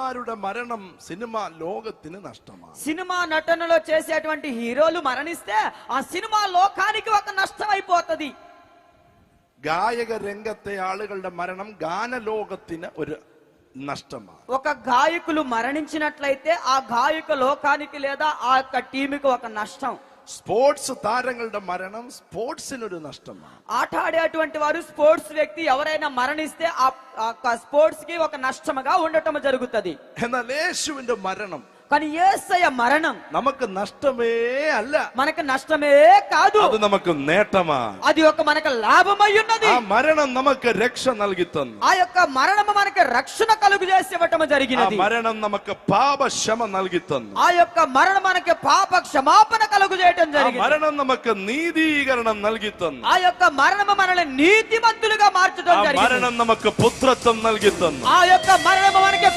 నటీమారుడ మరణం cinema లోకത്തിന് నష్టമാണ്. Cinema నటనలో చేసేటువంటి హీరోలు మరణిస్తే ఆ సినిమా లోకానికి ఒక నష్టం అయిపోతది. ഗായക രംഗത്തെ ആളുകളുടെ മരണം ഗാനലോകത്തിന് ഒരു నష్టമാണ്. ఒక గాయకులు మరణించినట్లయితే ఆ గాయక లోకానికి లేదా ఆ యొక్క టీంకి ఒక నష్టం. స్పోర్ట్స్ తాരങ്ങളുടെ మరణం స్పోర్ట్సినొരു నష్టമാണ്. ఆట ఆడేటువంటి వారు స్పోర్ట్స్ వ్యక్తి ఎవరైనా మరణిస్తే ఆ స్పోర్ట్స్ కి ఒక నష్టముగా ఉండటం జరుగుతుంది. എന്നാൽ യേശുവിന്റെ മരണം కానీ యేసయ్య మరణం നമുക്ക് നഷ്ടമേ അല്ല, మనకు నష్టమే కాదు, അത് നമുക്ക് നേട്ടമാണ്. అది ఒక మనకు లాభమై ఉన్నది. ఆ మరణం നമുക്ക് രക്ഷ നൽകി തന്നു. ఆ యొక్క మరణము మనకి రక్షణ కలుగు చేసి ఇవ్వటం ఆ జరిగినది. మరణం നമുക്ക് പാപക്ഷമ നൽകി തന്നു. ఆ యొక్క మరణం మనకి పాప క్షమాపణ కలుగు చేయటం ఆ జరిగింది. మరణం നമുക്ക് നീതീകരണം നൽകി തന്നു. ఆ యొక్క మరణము మనల్ని నీతిమంతులుగా మార్చడం ఆ జరిగింది. మరణం നമുക്ക് പുത്രത്വം നൽകി തന്നു. ఆ యొక్క మరణము మనకి